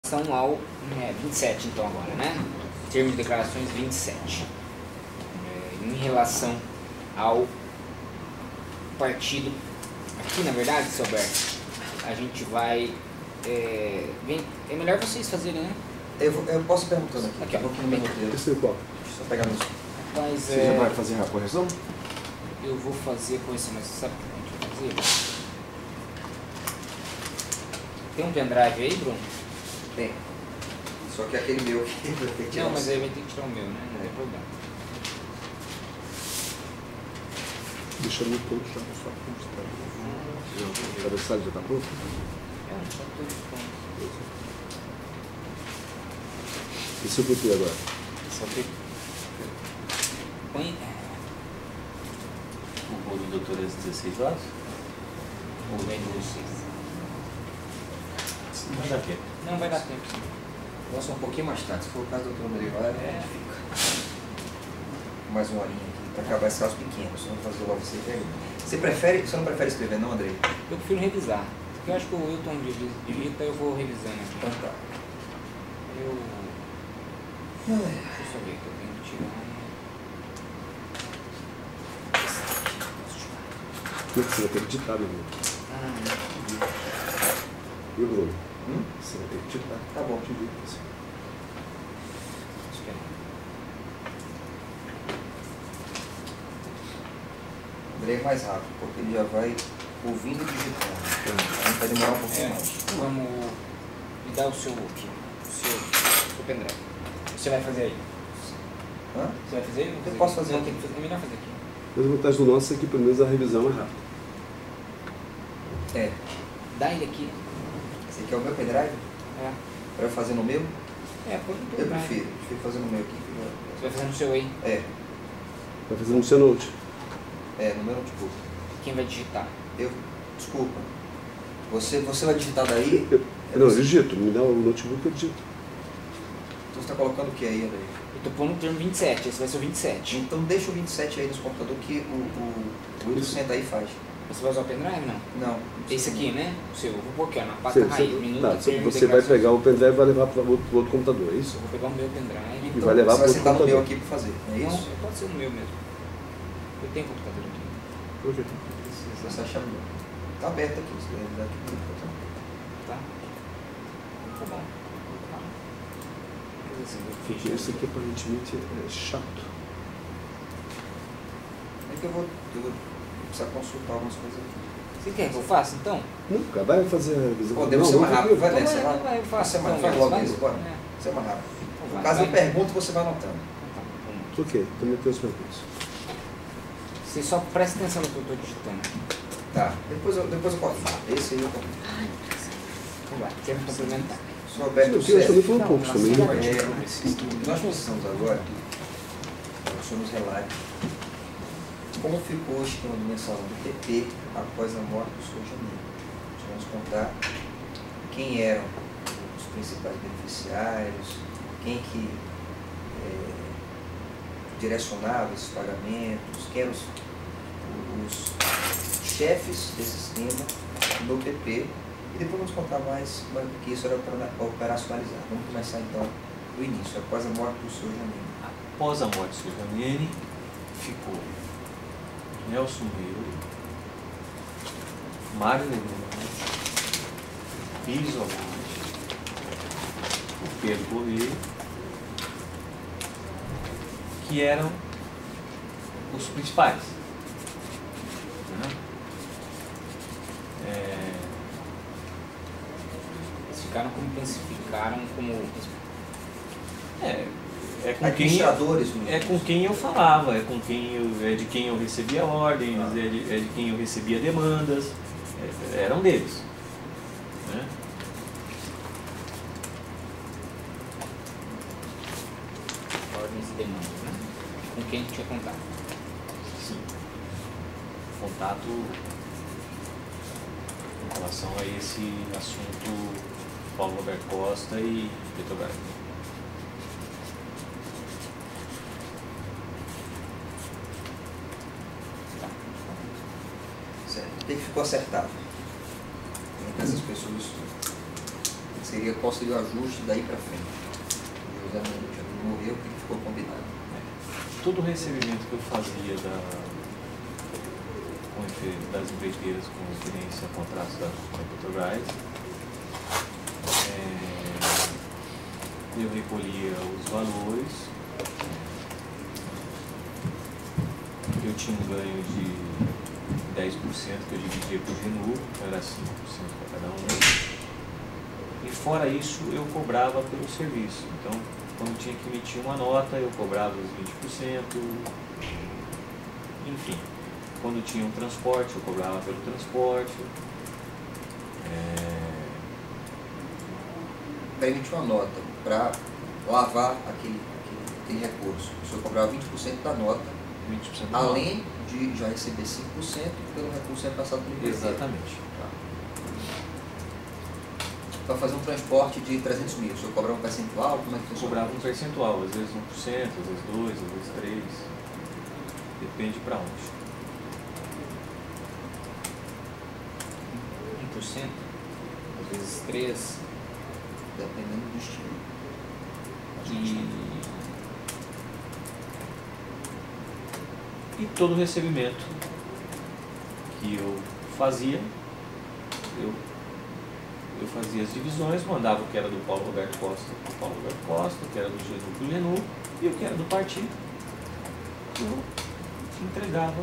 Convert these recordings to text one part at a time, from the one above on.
São ao 27 então agora, né? Termo de declarações 27. Em relação ao partido, aqui na verdade, seu Alberto, a gente vai... é melhor vocês fazerem, né? Eu posso ir perguntando aqui. Aqui, ó. Vou aqui no meu roteiro. Esse é qual? Deixa eu só pegar meus... Mas, Você já vai fazer a correção? eu vou fazer correção, mas você sabe o que a gente vai fazer? Tem um pendrive aí, Bruno? Tem. Só que aquele meu aqui vai ter que tirar. Não, mas aí vai ter que tirar o meu, né? Não tem problema. Deixa no ponto já na sua frente. O cabeçalho já está pronto? Só tô de ponto. E se eu botei agora? Só que... Põe... O bolo do doutor é às 16 horas? Ou vem do 6. Não vai dar tempo. Não vai dar tempo, sim. Nossa, um pouquinho mais tarde. Se for o caso do Dr. André lá, a gente fica. Mais uma horinha aqui para acabar esses casos pequenos. Vamos fazer logo você pega. Você não prefere escrever não, Andrei? Eu prefiro revisar. Porque eu acho que o Wilton digita, eu vou revisando aqui. Então tá. Deixa eu só ver que eu tenho que tirar. Você vai ter que digitar, meu irmão. E o Bruno? Você vai ter que digitar. Tá bom. Andrei é mais rápido, porque ele já vai ouvindo e digitando. Então vai demorar um pouquinho mais. Vamos me dar o seu pendrive. Você vai fazer aí? Hã? Você vai fazer aí? Eu posso fazer Não, aqui. é melhor fazer aqui. Mas a vantagem do nosso é que pelo menos a revisão é rápida. É. Dá ele aqui. Esse aqui é o meu pendrive? É. Para eu fazer no meu? Põe no Eu pendrive. prefiro fazer no meu aqui. Você vai fazer no seu aí? É, Vai fazer no seu note. no meu notebook. Quem vai digitar? Desculpa. Você vai digitar daí? Não, eu digito. Me dá o notebook, eu digito. Então você está colocando o que aí, Andrei? Eu tô pondo o termo 27, esse vai ser o 27. Então deixa o 27 aí nos computadores que o Wilson senta aí e faz. Você vai usar o pendrive, não? Não. Esse aqui, né? O seu. Eu vou pôr aqui, ó, na pasta raiz. Minuto, Tá, termo, você vai declarações. pegar o pendrive e vai levar para o outro computador, é isso? Eu vou pegar o meu pendrive. Então, vai levar você vai pro sentar no meu computador. aqui para fazer, não é Não, isso? pode ser no meu mesmo. Eu tenho computador aqui. Ok. Você acha melhor. Tá aberto aqui, você deve dar aqui. Tá? Tá bom. Mas assim, eu Porque fiz isso aqui aparentemente é chato. É que eu vou precisar consultar algumas coisas aqui. Você quer que eu faça, então? Não, cara, vai fazer a revisão. Pô, deve ser mais rápido. Vai Então descer lá. vai, eu faço. Você Então, faz logo vai. isso, bora. É. Você é mais rápido. Então No vai, caso, eu vai. pergunto, você vai anotando. Tá, vamos. Ok, também tem os perguntas. Você só presta atenção no que eu estou digitando. Tá, depois eu corto. Esse aí eu corto. Então vai, termo complementar. Sou Alberto Eu também Sérgio. falando um pouco também. Não, Né? Nós precisamos agora, nós somos relatos, como ficou o esquema do mensalão do PP após a morte do Sr. Janeiro. Nós vamos contar quem eram os principais beneficiários, quem que direcionava esses pagamentos, quem eram os chefes desse esquema no PP. E depois vamos contar mais, porque isso era para operacionalizar. Vamos começar então do início, após a morte do Sr. Janeiro. Após a morte do Sr. Janiene, ficou Nelson Miro, Mário Leonardo, Pires Augusto, o Pedro Correia, que eram os principais. Né? Eles ficaram como ficaram como. É com quem, Administradores, é com quem eu falava, é com quem é de quem eu recebia ordens, é de quem eu recebia demandas, eram deles. Né? Ordens e demandas, né? Com quem a gente tinha contato. Sim. Contato em relação a esse assunto Paulo Roberto Costa e Petrobras. Certo. O que ficou acertado entre essas pessoas? Seria qual seria o ajuste daí para frente. O José não morreu, o que ficou combinado? Todo o recebimento que eu fazia das empreiteiras com referência a contratos da Petrobras, eu recolhia os valores, eu tinha um ganho de 10% que eu dividia por GNU, era 5% para cada um. E fora isso, eu cobrava pelo serviço. Então, quando tinha que emitir uma nota, eu cobrava os 20%. Enfim, quando tinha um transporte, eu cobrava pelo transporte. Para emitir uma nota, para lavar aquele recurso, o senhor cobrava 20% da nota, 20% da além de já receber 5% pelo recurso repassado pelo empreiteiro. Exatamente. Para fazer um transporte de 300 mil, o senhor cobrava um percentual? Como é que Eu funciona? cobrava um percentual, às vezes 1%, às vezes 2%, às vezes 3%. Depende para onde. 1%, às vezes 3%. Dependendo do destino. E todo o recebimento que eu fazia, eu fazia as divisões, mandava o que era do Paulo Roberto Costa para o Paulo Roberto Costa, o que era do GNU para o GNU e o que era do partido, eu entregava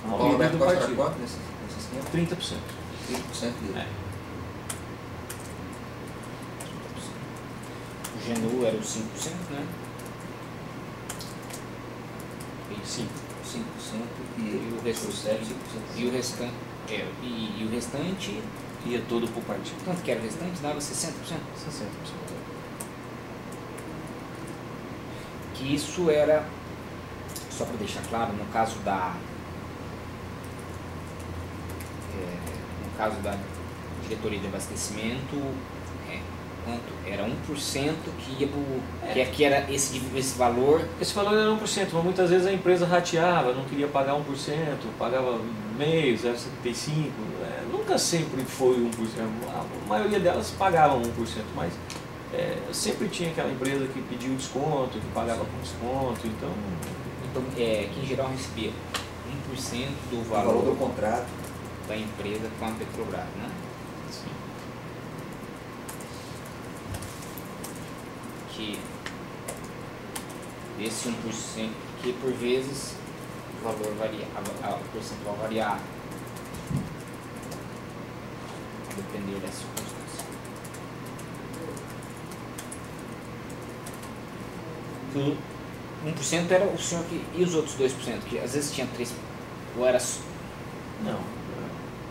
O ao Paulo líder Roberto do Costa era partido. quanto nesse esquema? 30%. 30% dele. O GNU era o 5%, né? Sim. 5% E e o restante, 5%. e o restante, e o restante, Ia todo para o partido. quanto que era o restante? Dava 60%. 60%. Que isso era, só para deixar claro, no caso da diretoria de abastecimento, quanto? Era 1% que ia para que aqui era esse valor. Esse valor era 1%, mas muitas vezes a empresa rateava, não queria pagar 1%, pagava meio, 0,75%. Nunca sempre foi 1%. A maioria delas pagavam 1%, mas sempre tinha aquela empresa que pediu desconto, que pagava com desconto. Então, que em geral recebia 1% do O valor valor do contrato. da empresa com a Petrobras, né? sim. Que esse 1%, que por vezes o valor variava, o percentual variava, a depender da circunstância. Que 1% era o senhor que. E os outros 2%? Que às vezes tinha 3%, ou era. Não.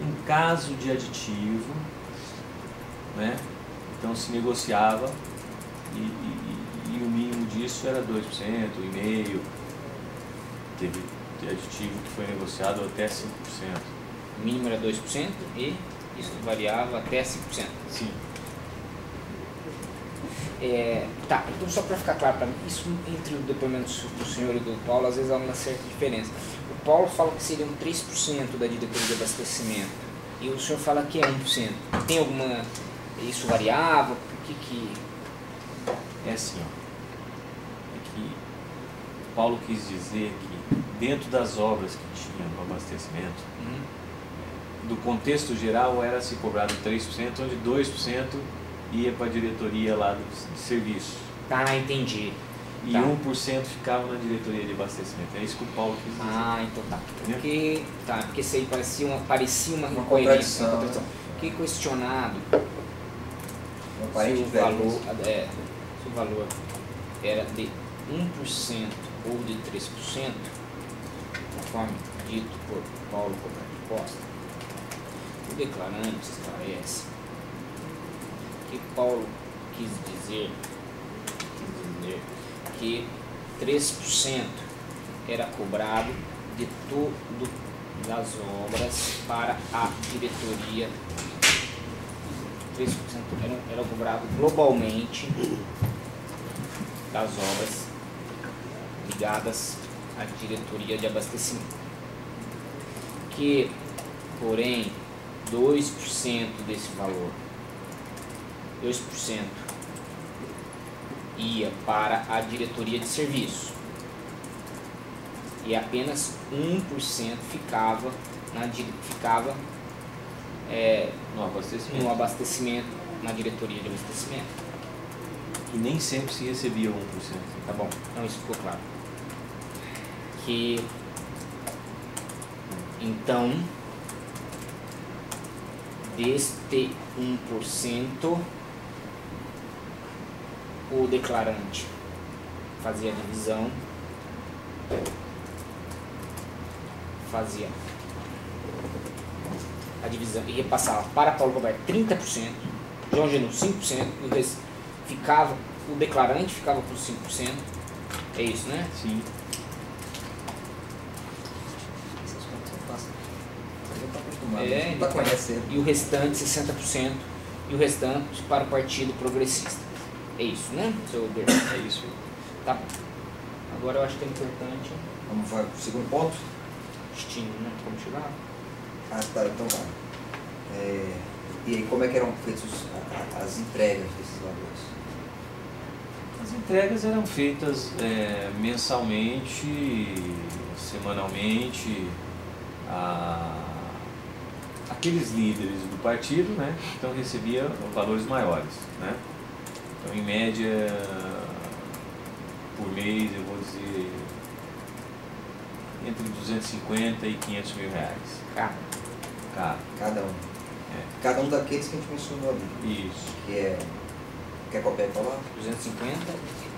Em caso de aditivo, né? Então se negociava e o mínimo disso era 2%, 1,5%. Teve aditivo que foi negociado até 5%. O mínimo era 2% e isso variava até 5%. Sim. Tá, então só para ficar claro para mim, isso entre o depoimento do senhor e do Paulo, às vezes há uma certa diferença. O Paulo fala que seriam 3% da diretoria de abastecimento e o senhor fala que é 1%. Tem alguma... isso variava? O que... É assim, ó. É que o Paulo quis dizer que dentro das obras que tinha no abastecimento, do contexto geral era se cobrado 3%, onde 2% ia para a diretoria lá de serviço. Ah, entendi. E Tá. 1% ficava na diretoria de abastecimento. É isso que o Paulo quis dizer. Ah, então tá. Entendeu? Porque isso aí parecia uma Uma incoerência. contradição. Fiquei questionado Um se parente o velho. valor, se o valor era de 1% ou de 3%, conforme dito por Paulo Roberto Costa. O declarante esclarece que Paulo quis dizer que 3% era cobrado de tudo das obras para a diretoria. 3% era cobrado globalmente das obras ligadas à diretoria de abastecimento. Que, porém, 2% desse valor 2% ia para a diretoria de serviço e apenas 1% ficava no abastecimento, na diretoria de abastecimento. E nem sempre se recebia 1%. Tá bom, então isso ficou claro. Que então deste 1%, o declarante fazia a divisão, ia passar para Paulo Roberto 30%, João Genu 5%, o declarante ficava com 5%, é isso, né? Sim. Essas contas são fáceis. Você já está acostumado, É, não está conhecendo. E o restante 60%, e o restante para o Partido Progressista. É isso, né, seu Berto? É isso aí. Tá. Agora eu acho que é importante Vamos para o segundo ponto? destino, né? Como chegar? Ah, tá, então vai. E aí, como é que eram feitas as entregas desses valores? As entregas eram feitas mensalmente, semanalmente. Aqueles líderes do partido, né, então recebiam valores maiores, né? Então, em média, por mês, eu vou dizer, entre 250 e 500 mil reais. Cada um. Cada um daqueles que a gente mencionou ali. Isso. Que é... Quer copiar e colar? 250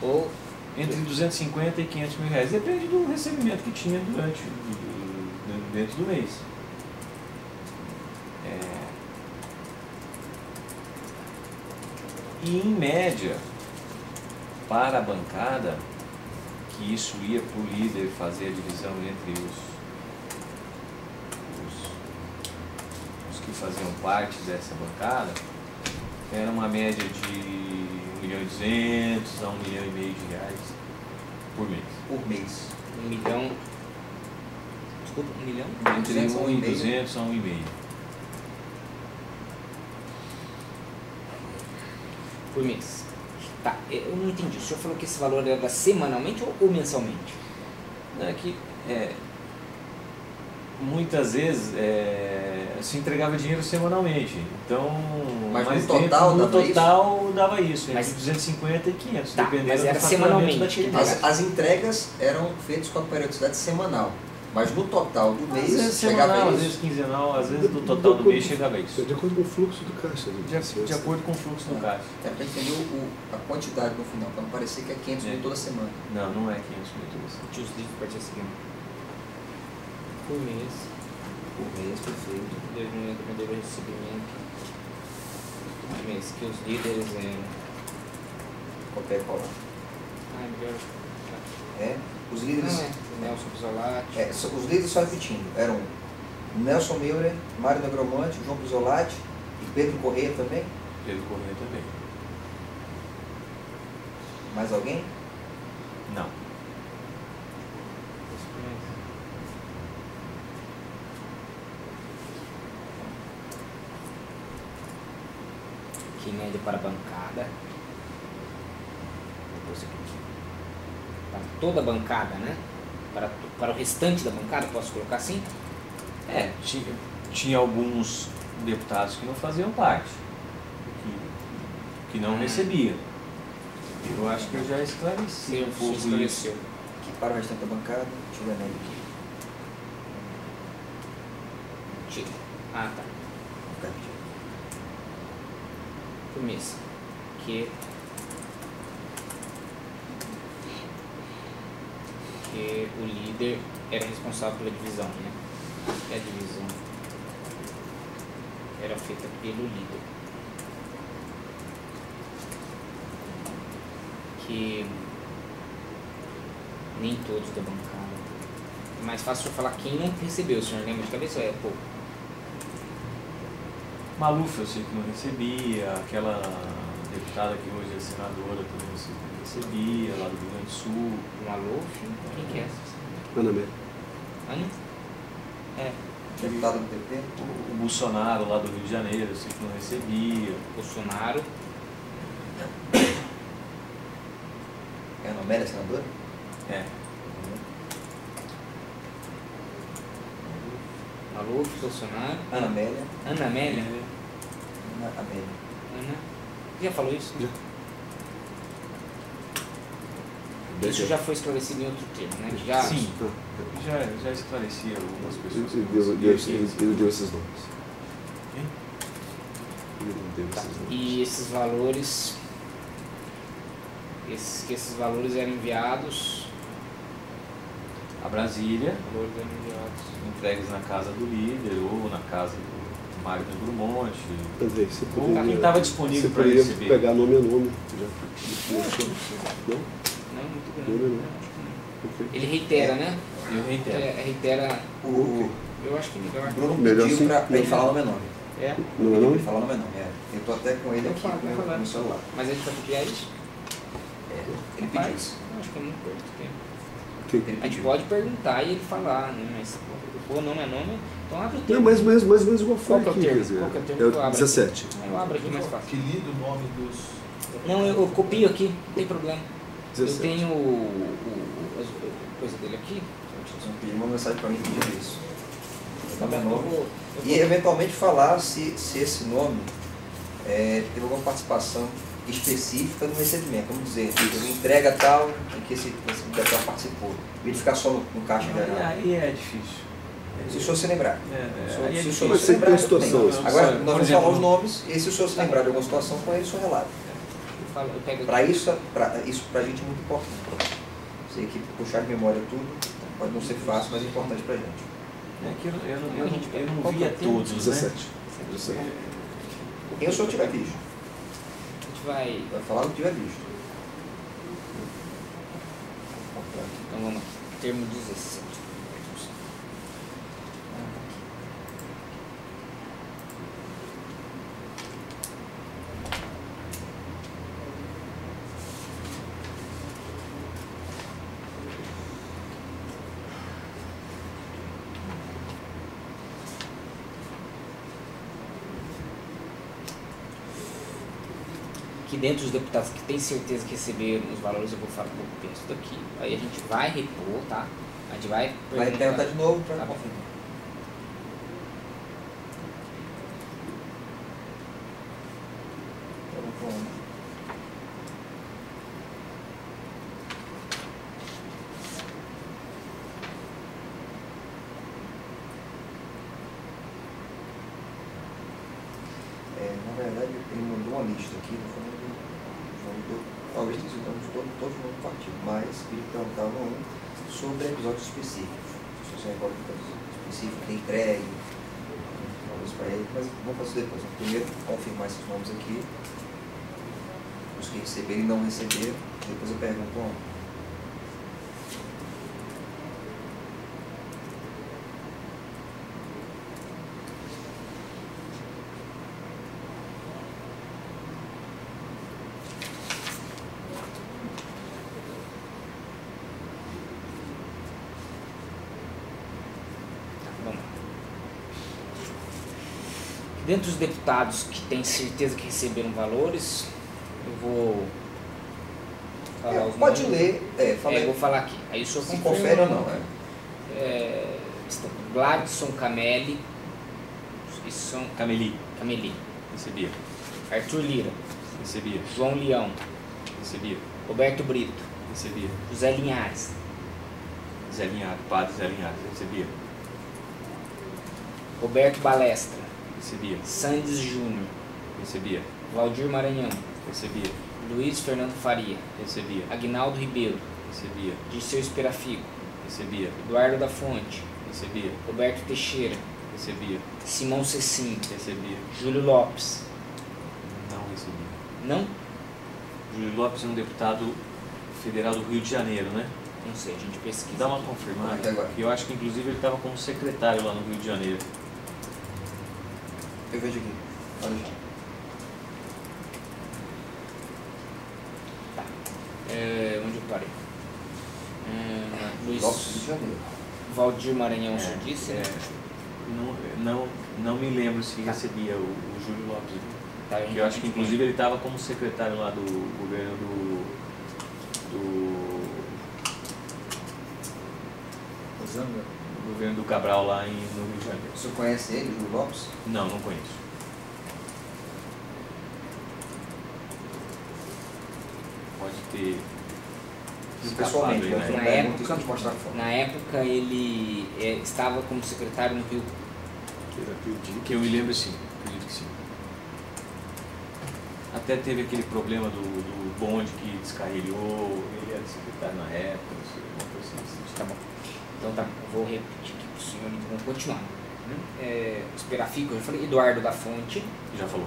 ou... Entre 250 e 500 mil reais. Depende do recebimento que tinha dentro do mês. E em média, para a bancada, que isso ia para o líder fazer a divisão entre os que faziam parte dessa bancada, era uma média de 1,2 milhão a 1,5 milhão de reais por mês. Por mês. 1 milhão... Desculpa, 1 milhão? Entre 1,2 a 1,5. Por mês. Tá, eu não entendi. O senhor falou que esse valor era semanalmente ou mensalmente? É que muitas vezes se entregava dinheiro semanalmente. Então, Mas no total dava isso, Mas- entre 250 e 500, Tá, dependendo mas era do faturamento semanalmente. daquele As, mês. as entregas eram feitas com a periodicidade semanal. Mas no total do Às mês vezes chegava semanal, às isso. vezes quinzenal, às vezes no total do mês chegava isso. De acordo com o fluxo do caixa. De acordo com o fluxo do caixa. É para entender a quantidade no final, para não parecer que é 500 mil toda semana. Não, não é 500 mil toda semana. Tinha os livros para seguinte. Por mês, Por mês, perfeito. 2 milhões de recebimento. Por mês, que os líderes eram... Qualquer cola. Ai, melhor... Os líderes. Não, Nelson Pisolati. Os líderes, só repetindo, eram Nelson Meurer, Mário Negromante, João Pisolati e Pedro Corrêa também. Pedro Corrêa também. Mais alguém? Não. Que média para a bancada. Depois aqui. Para toda a bancada, né? Para o restante da bancada, posso colocar assim? Tinha alguns deputados que não faziam parte, que não recebiam. Eu acho que eu já esclareci um pouco isso. Esclareceu. Que para o restante da bancada, deixa eu ver nele aqui. Tira. Ah, tá. Por mês. Que o líder era responsável pela divisão, né? E a divisão era feita pelo líder. Que nem todos da bancada. É mais fácil eu falar quem não recebeu, o senhor lembra de cabeça? É pouco. Maluf eu sei que não recebia, aquela deputada que hoje é senadora também eu sei que não recebia, lá do Rio Grande do Sul. Maluf? Quem que é essa? Ana Mé. Ana? É. Deputado do PP. O Bolsonaro lá do Rio de Janeiro, eu sei que não recebia. Bolsonaro. É a Ana Amélia, senadora? É. Maluf, Bolsonaro. Ana Amélia. Ana Amélia? Ana Amélia. Ana. Já falou isso? Já. Isso já foi esclarecido em outro termo, né? Já. Sim, já esclareci algumas pessoas. Ele deu esses nomes. Hein? Ele deu Tá. esses nomes. E esses valores, esses valores eram enviados, A Brasília, valores eram enviados. entregues na casa do líder ou na casa do Magno Drummond. Andrei, você Ou poderia, quem estava disponível você para poderia receber. pegar nome a nome. Já. Não? Não, muito Não, grande. não. Não, acho que não. Ok. Ele reitera, né? Eu reitero. Reitera, O eu acho que melhor. Bruno Melhor pediu sim. para ele falar o nome a nome. É? Não é Ele não? falar o nome a nome, é. Eu tô até com ele Eu aqui falo, com vai falar. o celular. Mas a gente vai copiar isso? Ele pediu Faz? isso. Eu acho que é muito importante. Ok. Ele A gente pediu. pode perguntar e ele falar, né? Mas o nome é nome, então abre o Não, termo. mais ou menos igual foi Qual que é o aqui. termo? Quer dizer, Qual que é o termo é que eu o abro 17. Eu abro aqui mais fácil. Que lida o nome dos... Não, eu copio aqui, não tem problema. Eu 17. tenho a coisa dele aqui. Vocês vão pedir uma mensagem para mim pedindo isso. Tá Nome a bom, nome. eu E eventualmente falar se esse nome teve alguma participação específica no recebimento. Vamos dizer, teve entrega tal em que esse pessoal participou. Em vez de ficar só no caixa geral. Aí é difícil. Se o senhor se lembrar. Aí é Se o difícil. senhor Mas se sempre lembrar, tem tudo bem. situação. Agora, Por nós vamos exemplo, falar os nomes e se o senhor se lembrar de alguma situação, com ele o senhor relata. falo, eu pego Para aqui. isso pra gente é muito importante. Sei que puxar de memória tudo pode não ser fácil, mas é importante pra gente. É que eu não Qual que é via o termo? todos, né? 17. 17. Quem o senhor tiver visto, A gente vai. vai falar o que tiver visto. Então vamos lá. Termo 17. Que dentro dos deputados que têm certeza que receberam os valores, eu vou falar um pouco disso daqui. Aí a gente vai repor, tá? A gente vai Vai perguntar de novo para Tá bom. confirmar. Então, vamos. Na verdade, ele mandou uma lista aqui, não foi talvez tenha sido todos os nomes do partido, mas ele perguntava sobre episódios específicos. Se você recorda de episódios específicos, tem entregue, talvez para ele, mas vamos fazer depois. Primeiro, confirmar esses nomes aqui, os que receberam e não receberam, depois eu pergunto onde. Vamos lá. Dentro dos deputados que têm certeza que receberam valores, eu vou falar os Pode nomes. ler, fala Eu aí, vou falar aqui. Aí o senhor se confirma confere ou ou não. Gladson Camelli, Cameli, Cameli, recebia. Arthur Lira, Recebia. João Leão, Recebia. Roberto Brito, Recebia. José Linhares, Zé Linhares, padre Zé Linhares, recebia. Roberto Balestra, Recebia. Sandes Júnior, Recebia. Valdir Maranhão, Recebia. Luiz Fernando Faria, Recebia. Aguinaldo Ribeiro, Recebia. Dirceu Esperafico, Recebia. Eduardo da Fonte, Recebia. Roberto Teixeira, Recebia. Simão Cecim, Recebia. Júlio Lopes. Não recebia. Não? Júlio Lopes é um deputado federal do Rio de Janeiro, né? Não sei, a gente pesquisa. Dá uma aqui. confirmada. Até agora. Eu acho que inclusive ele estava como secretário lá no Rio de Janeiro. Eu vejo aqui. Olha já. Onde eu parei? Luiz Lopes de Janeiro. Valdir Maranhão, o senhor disse? né? Não me lembro se recebia o Júlio Lopes. Tá, Eu acho que inclusive ele estava como secretário lá do governo do governo do Cabral lá no Rio de Janeiro. O senhor conhece ele, Júlio Lopes? Não, não conheço. Pode ter Pessoalmente, escapado aí, Na né? época, na época ele estava como secretário no Rio. Que eu me lembro, sim, acredito que sim. Até teve aquele problema do bonde que descarrilhou, ele era secretário na época, não sei, uma coisa assim. Tá bom. Então tá, eu vou repetir aqui para o senhor, então vamos continuar. Os Perafico, eu já falei, Eduardo da Fonte, Já falou.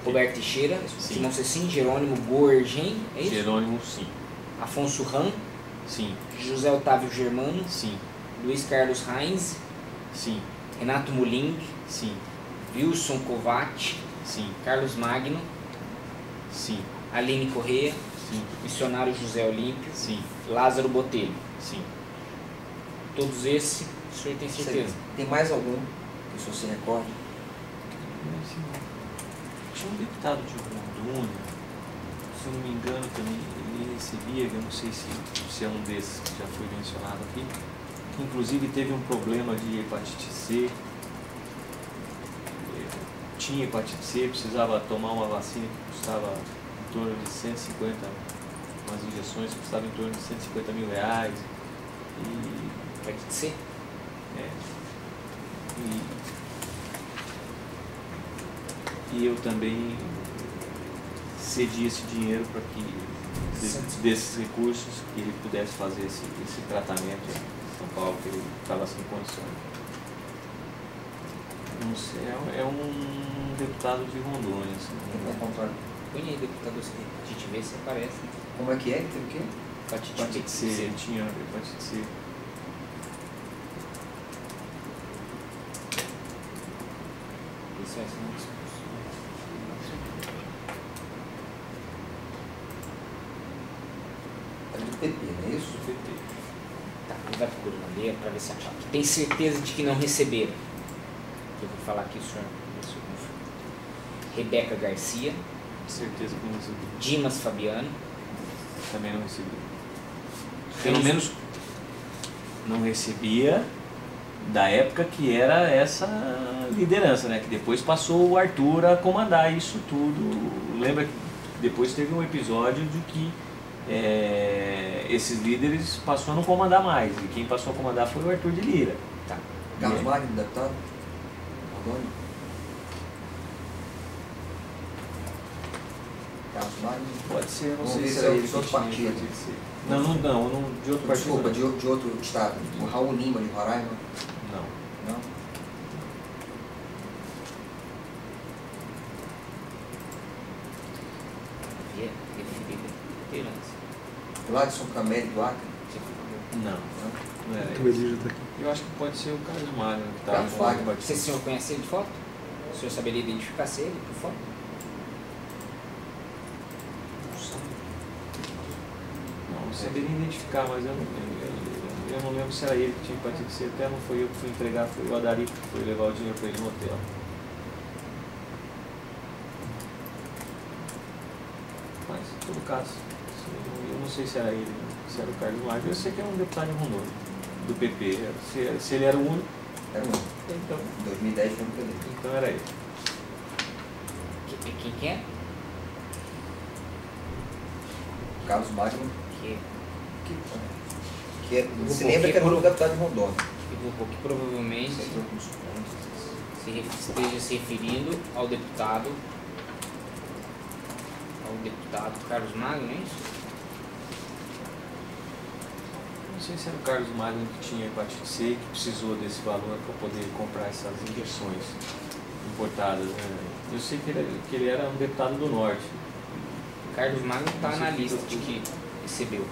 Roberto Teixeira, Sim. Simão Cecim, Jerônimo Gorgen, é isso? Jerônimo, sim. Afonso Ram, Sim, José Otávio Germano, sim, Luiz Carlos Reins, sim, Renato Muling, sim, Wilson Kovac, sim, Carlos Magno, sim, Aline Corrêa, sim, Missionário José Olímpio, sim, Lázaro Botelho. sim. Todos esses, o senhor tem certeza? Tem mais algum que o senhor se recorde? Tinha um deputado de Rondônia, se eu não me engano também, ele recebia, eu não sei se é um desses que já foi mencionado aqui, que inclusive teve um problema de hepatite C, tinha hepatite C, precisava tomar uma vacina que custava em torno de 150, umas injeções que custavam em torno de 150 mil reais, Pode ser? E eu também cedi esse dinheiro para que, desses recursos, que ele pudesse fazer esse tratamento em São Paulo, que ele estava sem condições. Não sei, é um deputado de Rondônia. Assim, Não controle. Põe aí, deputado, se hepatite V, se aparece. Como é que é? Tem o quê? hepatite C, ele tinha hepatite C. Isso é assim. É do PP, não é isso? Tá, ele vai procurando ali para ver se acha. Tem certeza de que não receberam? Eu vou falar aqui, o senhor. Rebeca Garcia, Certeza que não recebi. Dimas Fabiano, Também não recebi. Pelo menos não recebia da época que era essa liderança, né? Que depois passou o Arthur a comandar isso tudo. Lembra que depois teve um episódio de que esses líderes passou a não comandar mais. E quem passou a comandar foi o Arthur de Lira. tá. Carlos Magno, deputado? Rondônia? Carlos Magno? Pode ser, não Vamos sei ver se se era é ele de que outro tinha partido. hepatite C. Não, de outro partido. Desculpa, não. de outro estado. O Raul Lima, de Roraima? Não. Não? Havia referido liderança. Gladson Camelli, do Acre? Não, não era O ele. Eli já está aqui. Eu acho que pode ser o Carlos Magno que estava Carlos Magno. Você, senhor, conhece ele de foto? O senhor saberia identificar se ele por foto? Não, eu saberia identificar, mas eu não lembro se era ele que tinha hepatite C. Até não foi eu que fui entregar, foi o Adari que foi levar o dinheiro para ele no hotel. Mas, em todo caso, eu não sei se era ele, se era o Carlos Magno. Eu sei que é um deputado em Rondônia, do PP. Se ele era o único, Era um. então, Em 2010 foi no PD. então era ele. Quem é? Carlos Magno, Que você lembra que era um deputado de Rondônia? que provavelmente esteja se referindo ao deputado Carlos Magno, não é isso? Não sei se era o Carlos Magno que tinha hepatite C e que precisou desse valor para poder comprar essas injeções importadas. Né? Eu sei que ele era um deputado do Norte. Carlos Magno está na lista de que recebeu.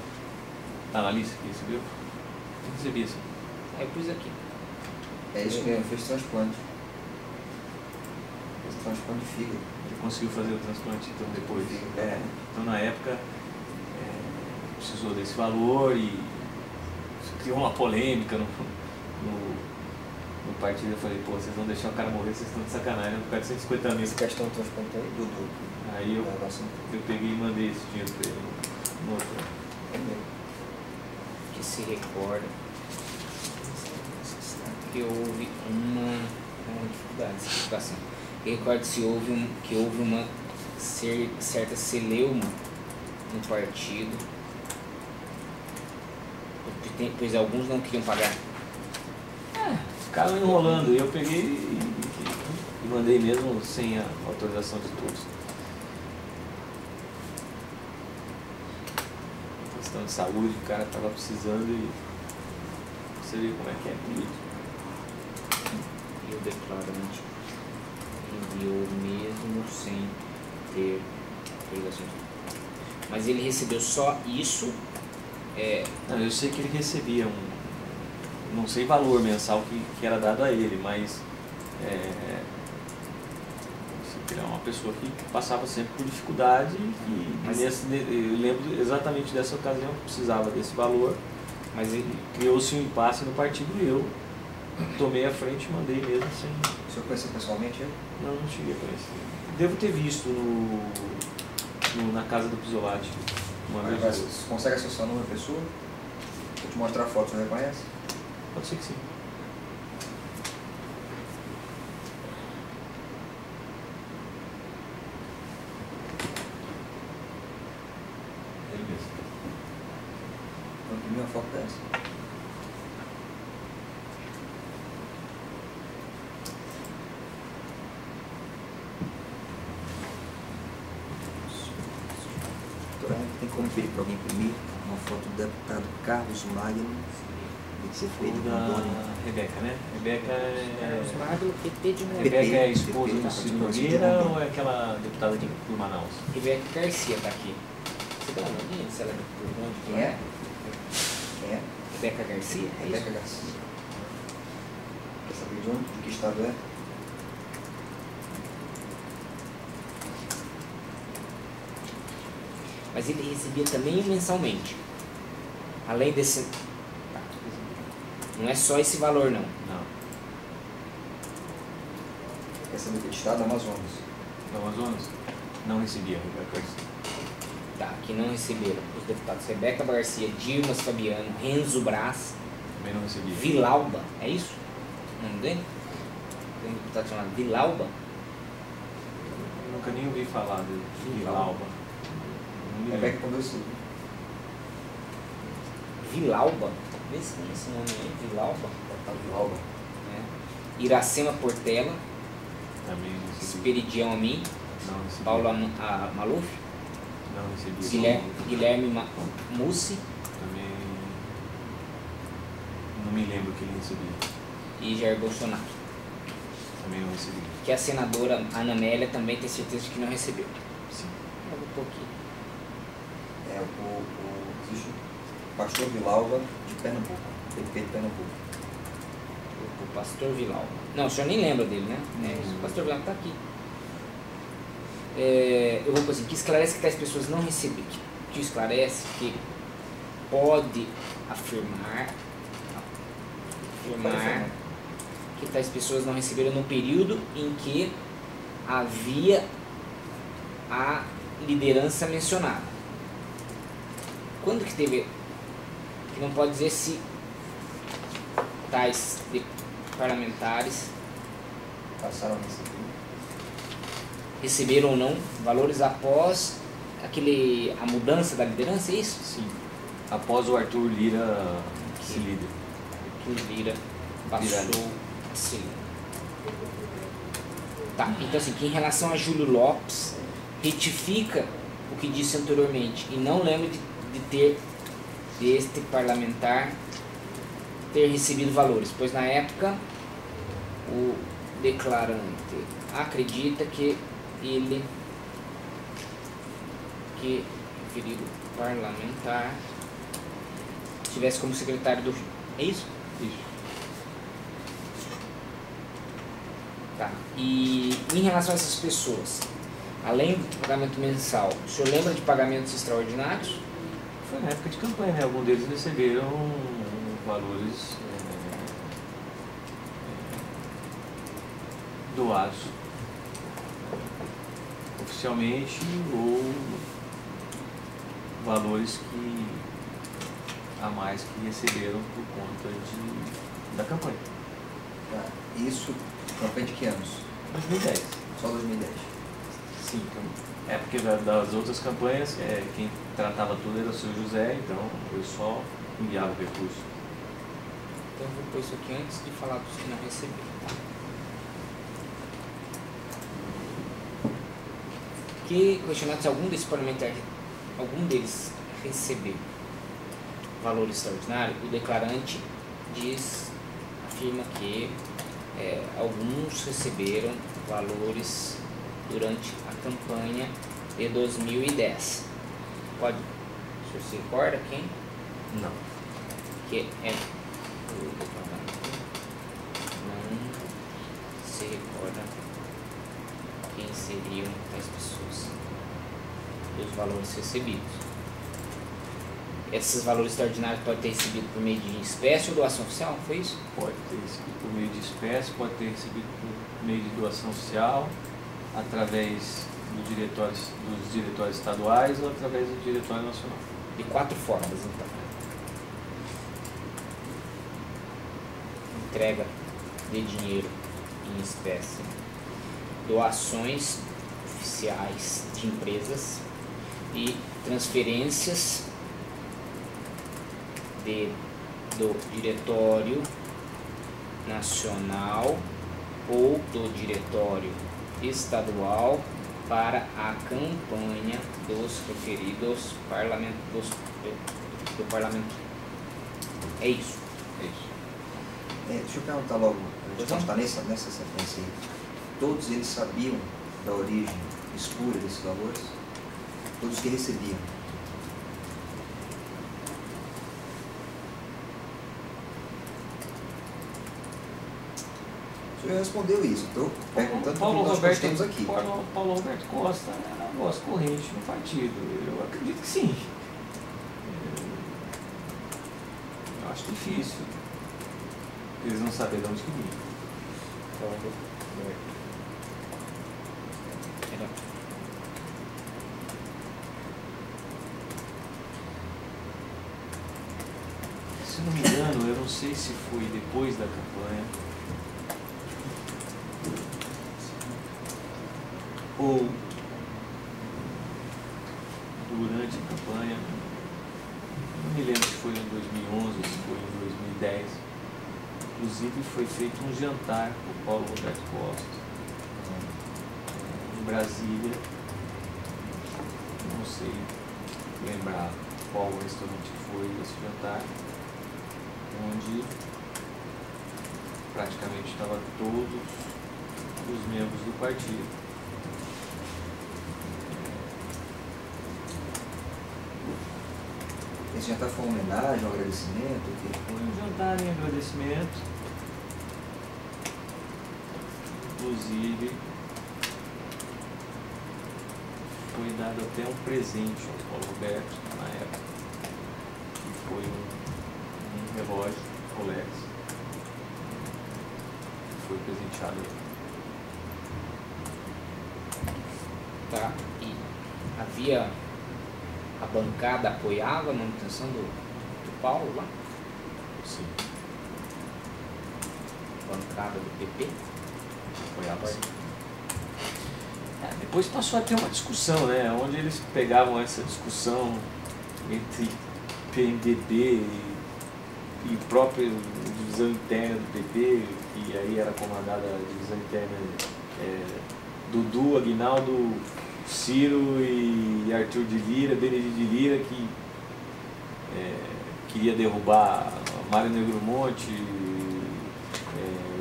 Está na lista que recebeu? Eu recebi sim. Aí eu pus aqui. É isso mesmo, fez transplante. Fez transplante de fígado. Ele conseguiu fazer o transplante então depois. Então na época precisou desse valor e criou uma polêmica no partido. Eu falei, pô, vocês vão deixar o cara morrer, vocês estão de sacanagem, por causa de 150 mil. Essa questão do transplante aí, Aí eu peguei e mandei esse dinheiro para ele no outro. É mesmo. se recorda que houve uma dificuldade de explicação. Recorda se que houve uma certa celeuma no partido, pois alguns não queriam pagar. Ficaram enrolando. Eu peguei e mandei mesmo sem a autorização de todos. Questão de saúde, o cara estava precisando e você vê como é que é político. E o declarante enviou mesmo sem ter autorização. Mas ele recebeu só isso? Não, eu sei que ele recebia não sei valor mensal que era dado a ele, mas ele é uma pessoa que passava sempre por dificuldade eu lembro exatamente dessa ocasião que precisava desse valor, mas ele criou-se um impasse no partido e eu tomei a frente e mandei mesmo sem... O senhor conheceu pessoalmente ele? Não cheguei a conhecer. Devo ter visto na casa do Pisolati uma vez. Mas você consegue associar o nome da pessoa? Vou te mostrar a foto, você reconhece? Pode ser que sim. Ele mesmo. Então, imprimiu uma foto dessa. Tem como pedir para alguém imprimir uma foto do deputado Carlos Magno, tem que ser feito com Dona Rebeca, né? Rebeca Carlos Magno, PT de Moura. Rebeca é a esposa PP, do Ciro Nogueira ou é aquela deputada de Manaus? Rebeca Garcia está aqui. Você dá uma olhadinha se ela é por onde? Quem é? Quem é? Rebeca Garcia? É isso? Rebeca Garcia. Quer saber de onde? De que estado é? Mas ele recebia também mensalmente. Além desse... Não é só esse valor, não. Não. Quer saber de que estado? Amazonas. No Amazonas? Não recebia, Rebeca Garcia. Tá, que não receberam os deputados Rebeca Garcia, Dirmas Fabiano, Renzo Brás, Também não recebia. Vilauba, é isso? O nome dele? Tem um deputado chamado Vilauba? Nunca nem ouvi falar de Vilauba. Não me Rebeca lembro. com dois filhos. Vilauba? Vê se tem esse nome aí, Vilauba. Deputado Vilauba. É. Iracema Portela, Também não recebi. Esperidião Amin, Não recebi. Paulo Maluf, Não recebi. Guilherme Mussi Também não me lembro que ele recebia. e Jair Bolsonaro. Também não recebi. Que a senadora Ana Amélia também tem certeza de que não recebeu. Sim. Eu vou pôr aqui. Existe o pastor Vilauba de Pernambuco, PP de Pernambuco. O pastor Vilauba. Não, o senhor nem lembra dele, né? O pastor Vilauba está aqui. Eu vou pôr assim, que esclarece que tais pessoas não receberam, que esclarece que pode afirmar que tais pessoas não receberam no período em que havia a liderança mencionada. Quando que teve, que não pode dizer se tais parlamentares Passaram a receber. receberam ou não valores após a mudança da liderança, é isso? Sim. Após o Arthur Lira ser líder. Que Lira passou a ser líder. Tá, então assim, que em relação a Júlio Lopes, retifica o que disse anteriormente e não lembra deste parlamentar ter recebido valores, pois na época o declarante acredita que o referido parlamentar estivesse como secretário do... É isso? Isso. Tá. E em relação a essas pessoas, além do pagamento mensal, o senhor lembra de pagamentos extraordinários? Foi na época de campanha, né? Alguns deles receberam valores doados oficialmente ou valores que a mais que receberam por conta da campanha. Tá. Isso, campanha de que anos? 2010. Só 2010. Sim, porque das outras campanhas, quem tratava tudo era o seu José, então eu só enviava o recurso. Então eu vou pôr isso aqui antes de falar dos que não receberam. Tá? Que questionado se algum desses parlamentares, algum deles recebeu valor extraordinário, o declarante afirma que alguns receberam valores durante a campanha de 2010. O senhor se recorda quem? Não. Que é o declarante não se recorda quem seriam as pessoas dos valores recebidos. Esses valores extraordinários podem ter recebido por meio de espécie ou doação oficial, foi isso? Pode ter recebido por meio de espécie, pode ter recebido por meio de doação oficial, através dos diretórios estaduais ou através do diretório nacional. De 4 formas, então. Entrega de dinheiro em espécie, doações oficiais de empresas e transferências do diretório nacional ou do diretório estadual para a campanha dos referidos do parlamento. É isso. É isso. Deixa eu perguntar logo, a gente está nessa sequência aí. Todos eles sabiam da origem espúria desses valores? Todos que recebiam? O senhor respondeu isso, estou perguntando para nós que temos aqui. Paulo Roberto Costa era a voz corrente no partido. Eu acredito que sim. Eu acho difícil eles não saberem de onde que vinha. Se não me engano, eu não sei se foi depois da campanha ou durante a campanha. Não me lembro se foi em 2011 ou se foi em 2010. Inclusive foi feito um jantar por Paulo Roberto Costa em Brasília. Não sei lembrar qual restaurante foi esse jantar, onde praticamente estavam todos os membros do partido. Esse jantar foi uma homenagem, um agradecimento? Foi um jantar em agradecimento. Inclusive, foi dado até um presente ao Paulo Roberto na época, que foi um relógio Rolex, que foi presenteado. Tá, e havia... A bancada apoiava a manutenção do Paulo lá? Sim. A bancada do PP? Apoiava sim. Depois passou a ter uma discussão, né? Onde eles pegavam essa discussão entre PMDB e própria divisão interna do PP, que aí era comandada a divisão interna Dudu, Aguinaldo, Ciro e Arthur de Lira, Benedito de Lira, que queria derrubar Mário Negromonte,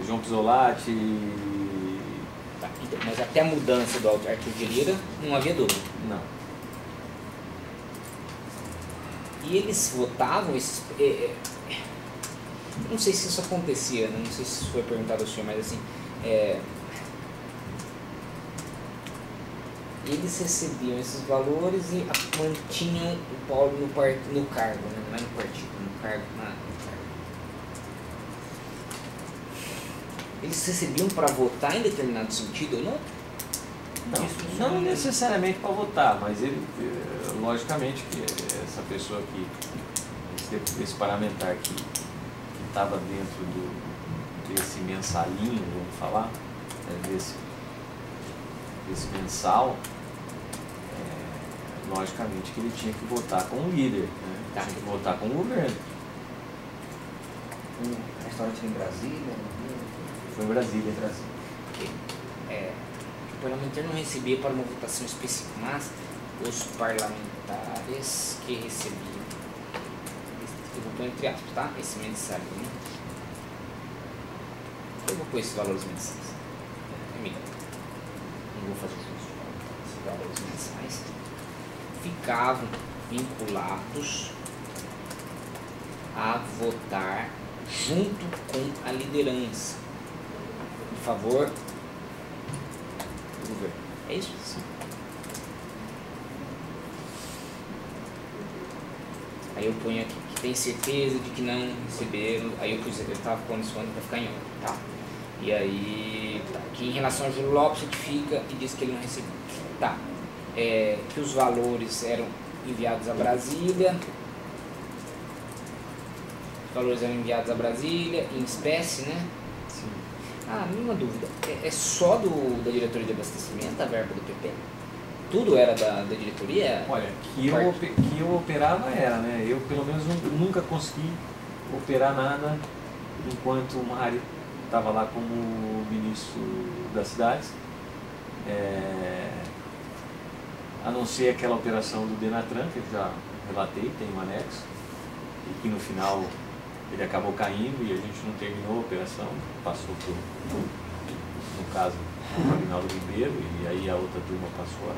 João Pisolatti. Mas até a mudança do Arthur de Lira não havia dúvida. Não. E eles votavam esses... não sei se isso acontecia, não sei se isso foi perguntado ao senhor, mas assim... eles recebiam esses valores e mantinham o Paulo no cargo, né? Não é no partido, no cargo. Eles recebiam para votar em determinado sentido ou não? Não necessariamente para votar, mas ele, logicamente, que essa pessoa que esse parlamentar que estava dentro desse mensalinho, vamos falar, desse mensal, logicamente que ele tinha que votar com o líder, né? Tinha que votar com o governo. Um restaurante em Brasília? Foi em Brasília. O parlamentar não recebia para uma votação específica, mas os parlamentares que recebiam, eu vou pôr entre aspas, tá? Esse mensalinho. Eu vou pôr esses valores mensais. É melhor. Não vou fazer isso. Esses valores mensais ficavam vinculados a votar junto com a liderança em favor do governo. É isso? Sim. Aí eu ponho aqui que tem certeza de que não receberam. Aí eu estava condicionando para ficar em ordem, tá? E aí, tá. Aqui em relação a Júlio Lopes, certifica e diz que ele não recebeu. Tá. Que os valores eram enviados a Brasília. Os valores eram enviados a Brasília em espécie, né? Sim. Nenhuma dúvida. É só da diretoria de abastecimento a verba do PP? Tudo era da diretoria? Olha, que eu operava era, né? Eu pelo menos nunca consegui operar nada enquanto o Mário estava lá como ministro das cidades. A não ser aquela operação do Denatran, que eu já relatei, tem um anexo, e que no final ele acabou caindo e a gente não terminou a operação, passou por, no caso, o Aguinaldo Ribeiro, e aí a outra turma passou a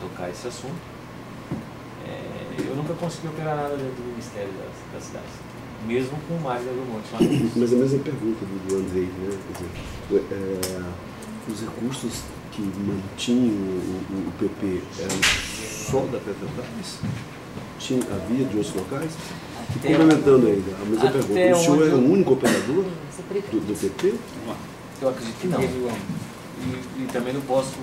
tocar esse assunto. Eu nunca consegui operar nada dentro do Ministério das Cidades, mesmo com o Mário da Monte. Mas a mesma pergunta do Andrei, né? Quer dizer, os recursos que mantinham o PP eram só da Petrobras? Havia de outros locais? E complementando ainda, a mesma pergunta, o senhor é o único operador do PP? Eu acredito que não. E também não posso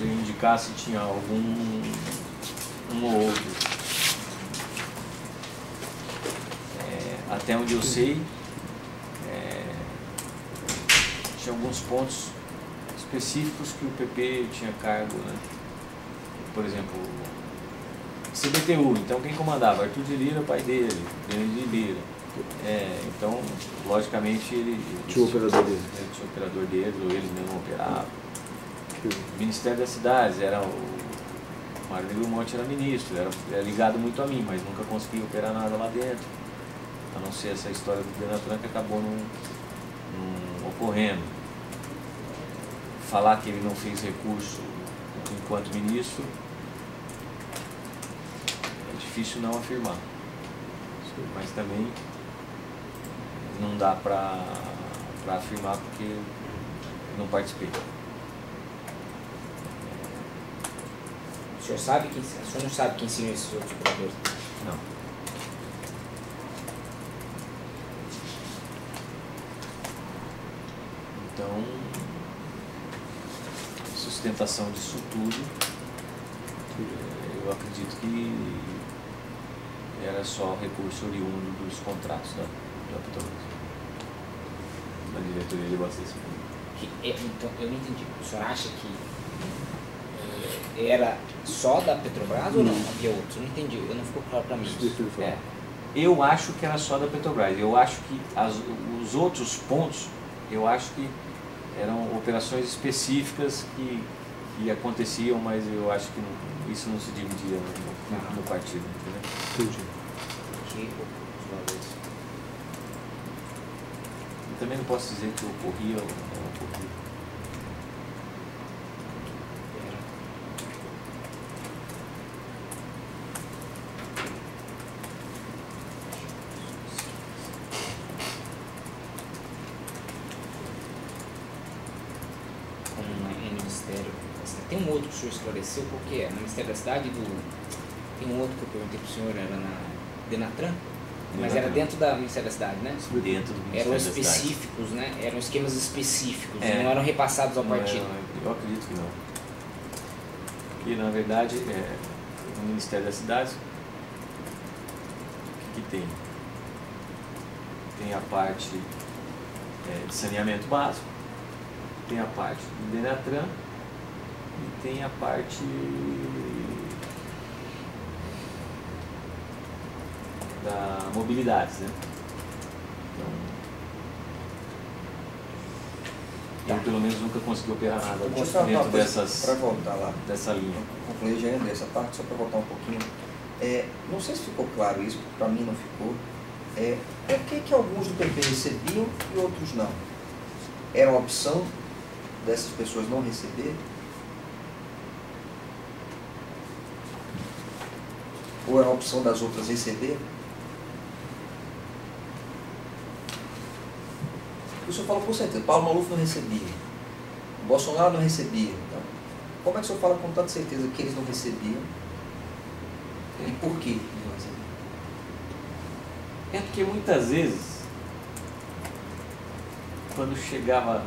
indicar se tinha algum ou outro. Até onde eu sei, tinha alguns pontos específicos que o PP tinha cargo, né? Por exemplo, CBTU, então quem comandava? Arthur de Lira, pai dele, Denis de Lira. Então, logicamente, ele tinha o operador dele. Ele tinha o operador dele, ou eles mesmo operavam. O Ministério das Cidades, o Mário Negro Monte era ministro, era ligado muito a mim, mas nunca consegui operar nada lá dentro. A não ser essa história do Denatran que acabou não ocorrendo. Falar que ele não fez recurso enquanto ministro, é difícil não afirmar. Mas também não dá para afirmar porque não participei. O senhor não sabe quem são esses outros operadores? Não. Então, sustentação disso tudo, eu acredito que era só recurso oriundo dos contratos da Petrobras, da diretoria de abastecimento. Então, eu não entendi. O senhor acha que era só da Petrobras ou não? Havia outros? Eu não entendi, não ficou claro para mim. Eu acho que era só da Petrobras. Eu acho que os outros pontos, eu acho que eram operações específicas que aconteciam, mas eu acho que isso não se dividia no partido. Entendeu? Entendi. Eu também não posso dizer que ocorria ou não ocorria. Tem um outro que o senhor esclareceu, qual que é? No Ministério da Cidade, tem um outro que eu perguntei para o senhor, era na Denatran, mas era dentro do Ministério da Cidade, né? Dentro do Ministério eram da Cidade. Específicos, né? Eram esquemas específicos, não eram repassados ao partido. Eu acredito que não. Porque, na verdade, no Ministério da Cidade, que tem a parte de saneamento básico, tem a parte do Denatran e tem a parte da mobilidade, né? Então, eu pelo menos nunca consegui operar nada dentro para voltar lá, dessa linha. Concluir já essa parte, só para voltar um pouquinho. Não sei se ficou claro isso, para mim não ficou. Por que alguns do PP recebiam e outros não? Era uma opção dessas pessoas não receber? Ou era uma opção das outras receber? O senhor fala com certeza, Paulo Maluf não recebia, o Bolsonaro não recebia. Então, como é que o senhor fala com tanta certeza que eles não recebiam? E por quê? É porque muitas vezes, quando chegava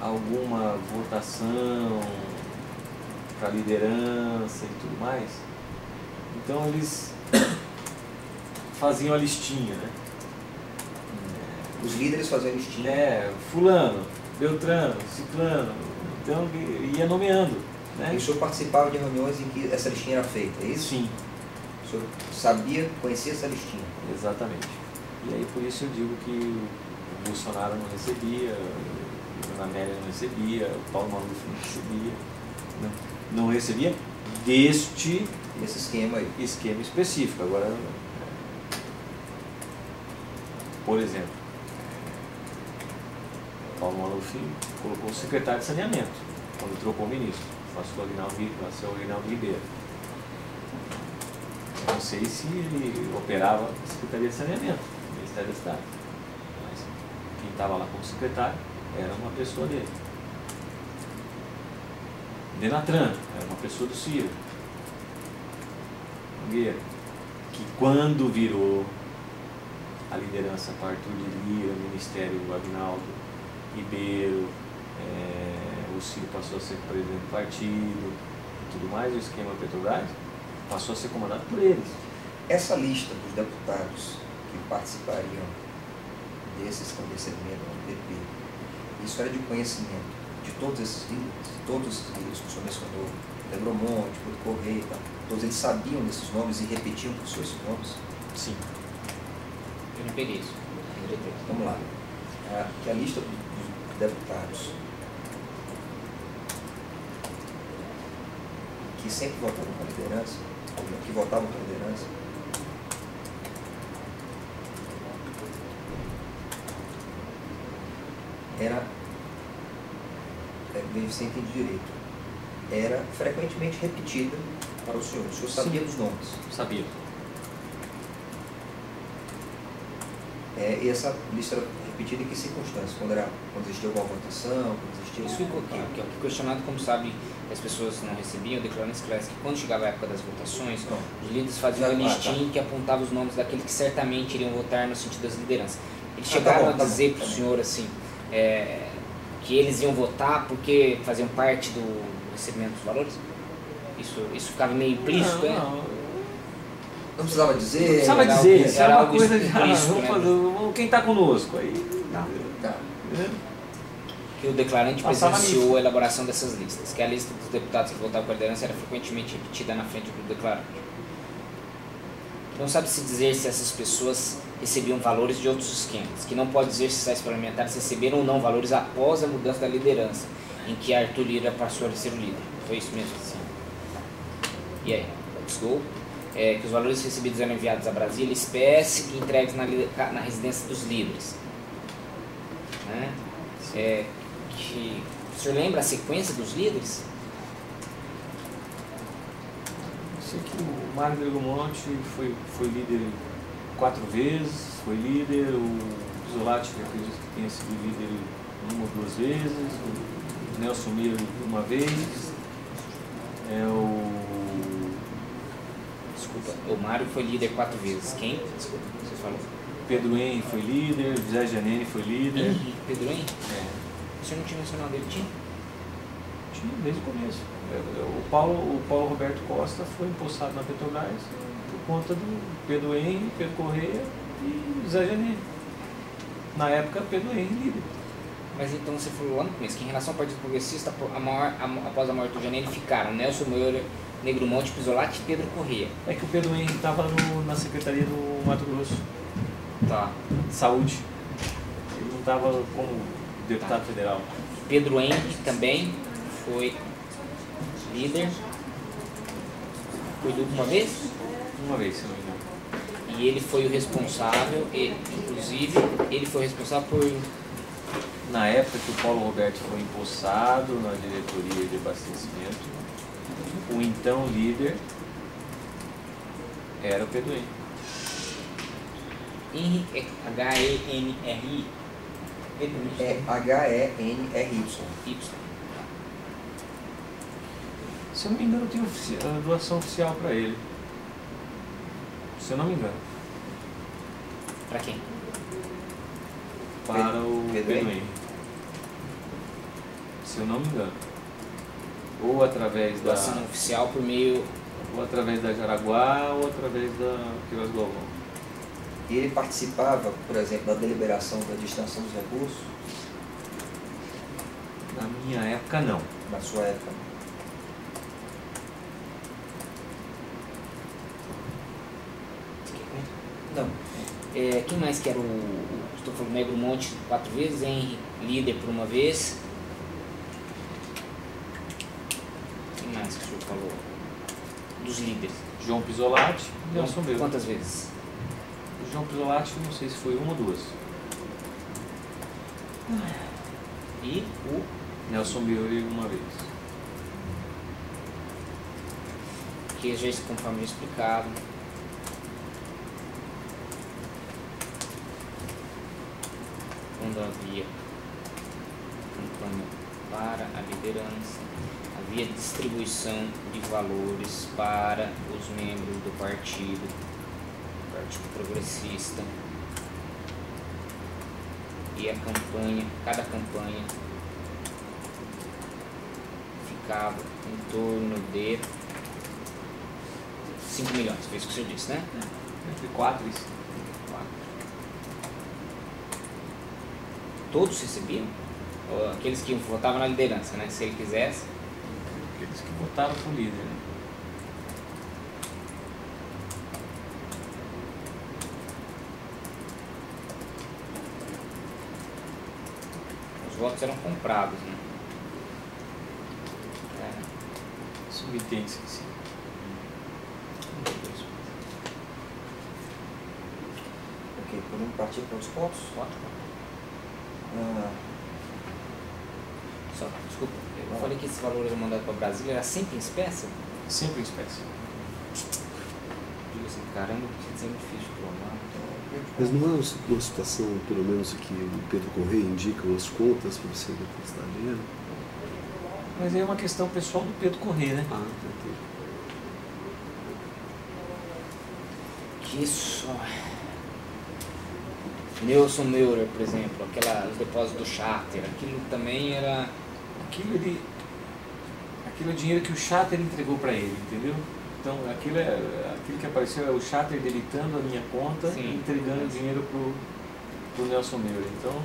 alguma votação para liderança e tudo mais, então eles faziam a listinha, né? Os líderes faziam a listinha. Fulano, Beltrano, Ciclano, então ia nomeando, né? E o senhor participava de reuniões em que essa listinha era feita, é isso? Sim. O senhor sabia, conhecia essa listinha? Exatamente. E aí por isso eu digo que o Bolsonaro não recebia, a Ana Amélia não recebia, o Paulo Maluf não recebia, não recebia deste esse esquema aí. Esquema específico. Agora, por exemplo, Paulo Maluf colocou o secretário de saneamento quando trocou o ministro, passou o Aguinaldo Ribeiro. Não sei se ele operava a Secretaria de Saneamento, no Ministério do Estado, mas quem estava lá como secretário era uma pessoa dele. Denatran era uma pessoa do Ciro Nogueira, que quando virou a liderança para Arthur de Lira, o Ministério do Aguinaldo Ribeiro, o Ciro passou a ser presidente do partido e tudo mais, o esquema Petrobras passou a ser comandado por eles. Essa lista dos deputados que participariam desse estabelecimento do PP, isso era de conhecimento de todos esses líderes que o senhor mencionou, Negromonte, Couto Correia, todos eles sabiam desses nomes e repetiam por seus nomes? Sim. Eu não peguei isso. Vamos lá. Que a lista dos deputados que sempre votavam com a liderança, que votavam com a liderança, era, você entende direito, era frequentemente repetida para o senhor. O senhor sabia dos nomes? Sabia. E essa lista era repetida em que circunstâncias? Quando existia alguma votação? Quando existia... Isso ficou questionado, como sabe, as pessoas não recebiam, declarando esclarece que quando chegava a época das votações, os líderes faziam uma listinha que apontava os nomes daqueles que certamente iriam votar no sentido das lideranças. Eles chegaram a dizer para o senhor assim, que eles iam votar porque faziam parte do recebimento dos valores? Isso ficava meio implícito, Não precisava dizer. Não precisava dizer, isso era uma coisa de quem está conosco. Aí, tá. Que o declarante presenciou a elaboração dessas listas, que a lista dos deputados que votavam com a liderança era frequentemente repetida na frente do declarante. Não sabe-se dizer se essas pessoas recebiam valores de outros esquemas, que não pode dizer se esses parlamentares receberam ou não valores após a mudança da liderança, em que Arthur Lira passou a ser o líder. Foi isso mesmo? Sim. E aí? Desculpa. Que os valores recebidos eram enviados a Brasília, espécie e entregues na residência dos líderes. Né? Que o senhor lembra a sequência dos líderes? Sei que o Mário Negromonte foi líder 4 vezes, foi líder, o Zolatti, que eu acredito que tenha sido líder 1 ou 2 vezes, o Nelson Miro 1 vez, Desculpa, o Mário foi líder 4 vezes. Quem? Desculpa, você falou. Pedro Henrique foi líder, José Janene foi líder. Pedro Henrique? O senhor não tinha mencionado ele? Tinha? tinha desde o começo. O Paulo Roberto Costa foi empossado na Petrobras por conta do Pedro Henry, Pedro Correia e Zé Janine. Na época, Pedro Henry líder. Mas então você falou lá no começo que em relação ao Partido Progressista, após a morte do Janine, ficaram Nelson Moura, Negro Monte, Pisolati e Pedro Correia. É que o Pedro Henry estava na Secretaria do Mato Grosso. Tá. Saúde. Ele não estava como deputado federal. Pedro Henry também foi líder. Cuidou uma vez? Uma vez, se não me engano. E ele foi o responsável, inclusive, ele foi responsável por... Na época que o Paulo Roberto foi empossado na diretoria de abastecimento, o então líder era o Pedro Henry. Henry é H-E-N-R-I? É H-E-N-R-Y. Y. Se eu não me engano, tem doação oficial para ele. Se eu não me engano. Pra quem? Para o Pedro Pedro Henry. Henry. Se eu não me engano. Ou através da... Doação oficial por meio... Ou através da Jaraguá ou através da Queiroz Galvão. E ele participava, por exemplo, da deliberação da destinação dos recursos? Na minha época, não. Na sua época? Não. Quem mais que era estou falando Negro Monte 4 vezes, Henry líder por uma vez. Quem mais que o senhor falou? Dos líderes. João Pisolati e Nelson Moura. Quantas vezes? O João Pisolati, não sei se foi uma ou duas. E o Nelson Moura uma vez. que já conforme explicado. Quando havia campanha para a liderança, havia distribuição de valores para os membros do Partido Progressista, e a campanha, cada campanha ficava em torno de 5 milhões, foi isso que o senhor disse, né? Entre 4 e 5. Todos recebiam? Ou aqueles que votavam na liderança, né? Se ele quisesse. Aqueles que votaram pro líder, né? Os votos eram comprados, né? Subtende-se que sim. Ok, podemos partir para os pontos? Só, desculpa, eu falei que esses valores mandados para Brasília era sempre em espécie? Sempre em espécie. Digo assim, caramba, que é muito difícil de provar. Mas não é uma situação, pelo menos, que o Pedro Correia indica umas contas para você depositar dinheiro? Mas aí é uma questão pessoal do Pedro Correia, né? Ah, entendi. Que isso... Nelson Moura, por exemplo, os depósitos do Charter, aquilo também era... Aquilo é o dinheiro que o Charter entregou para ele, entendeu? Então, aquilo que apareceu é o Charter debitando a minha conta. Sim. E entregando o dinheiro pro Nelson Moura. Então,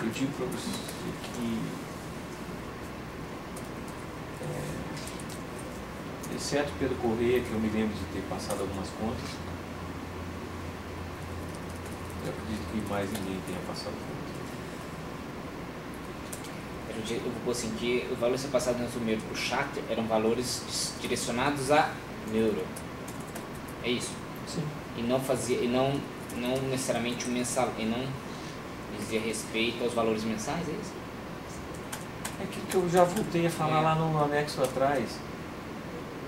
eu digo para você que, exceto Pedro Correia, que eu me lembro de ter passado algumas contas, eu acredito que mais ninguém tenha passado contas. Eu vou assim, que o valor ser passado no Nelson Moura para o Charter eram valores direcionados a Moura. É isso? Sim. E não necessariamente o mensal, e não dizia respeito aos valores mensais, é isso? É aquilo que eu já voltei a falar lá no anexo atrás,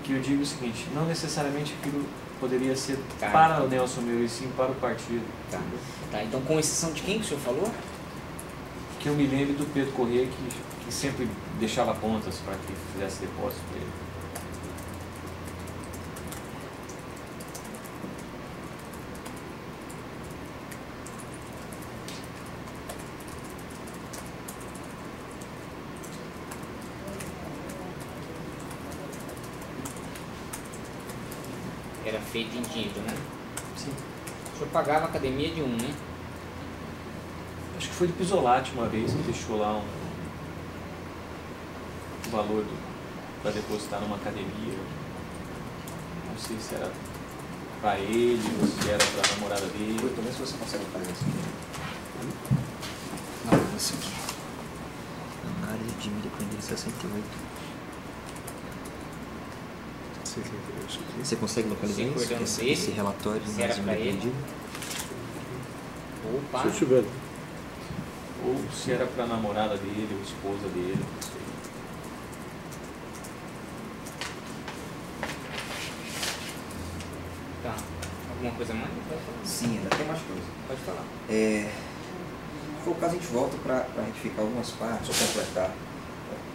que eu digo o seguinte, não necessariamente aquilo poderia ser para o Nelson Moura, e sim para o partido. Tá, então com exceção de quem que o senhor falou? Que eu me lembro do Pedro Correia, que sempre deixava contas para que fizesse depósito para ele. era feito em dinheiro, né? Sim. O senhor pagava a academia de um, né? Acho que foi do Pisolati uma vez que deixou lá um valor para depositar numa academia. Não sei se era para ele ou se era para a namorada dele. Depois também se você consegue fazer isso. Não, isso aqui. Análise de mídia aprendida 68. Você consegue localizar isso? Esse relatório de se era análise de pra mídia ele. aprendida? Opa! Se eu tiver. Ou se era para a namorada dele ou esposa dele, não sei. Tá. Alguma coisa mais? Sim, ainda tem mais coisa. Pode falar. Se for o caso, a gente volta para retificar algumas partes ou completar,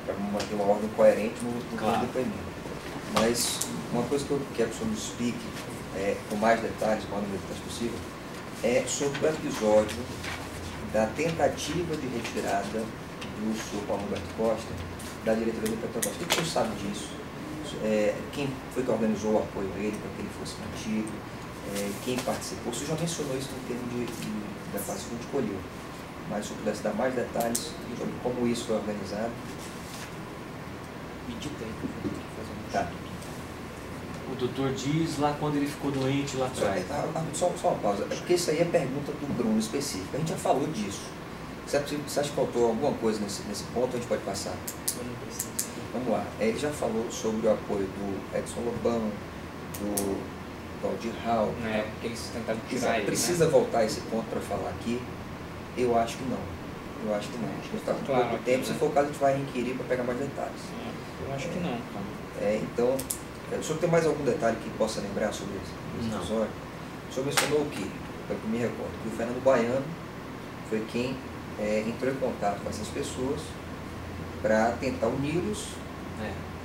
para manter uma ordem coerente no Claro. depoimento. Mas uma coisa que eu quero que o senhor me explique, com mais detalhes, o maior número de detalhes possível, é sobre o episódio da tentativa de retirada do senhor Paulo Roberto Costa da diretoria do Petrobras. O que o senhor sabe disso? Quem foi que organizou o apoio a ele para que ele fosse mantido? Quem participou? O senhor já mencionou isso no termo da fase que a gente escolheu, mas se eu pudesse dar mais detalhes sobre como isso foi organizado. Medita aí, que eu vou fazer um Tá. O doutor diz lá quando ele ficou doente lá atrás. Só uma pausa, porque isso aí é pergunta do Bruno específico. A gente já falou disso. Você acha que faltou alguma coisa nesse ponto? A gente pode passar. Eu não preciso. Vamos lá. Ele já falou sobre o apoio do Edson Lobão, do Valdir Hall. É, porque eles tentaram tirar ele, Precisa né? voltar a esse ponto para falar aqui? Eu acho que não. A gente está com Claro, pouco aqui, tempo. né? Se for o caso, a gente vai inquirir para pegar mais detalhes. Eu acho que não. Então, o senhor tem mais algum detalhe que possa lembrar sobre esse Não. episódio? O senhor mencionou o quê? Pelo que me recordo, que o Fernando Baiano foi quem entrou em contato com essas pessoas para tentar uni-los,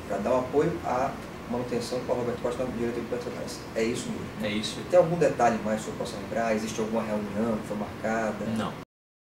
para dar um apoio à manutenção do Paulo Roberto Costa na diretoria do Petrobras. É isso mesmo? É isso? Tem algum detalhe mais que o senhor possa lembrar? Existe alguma reunião que foi marcada? Não.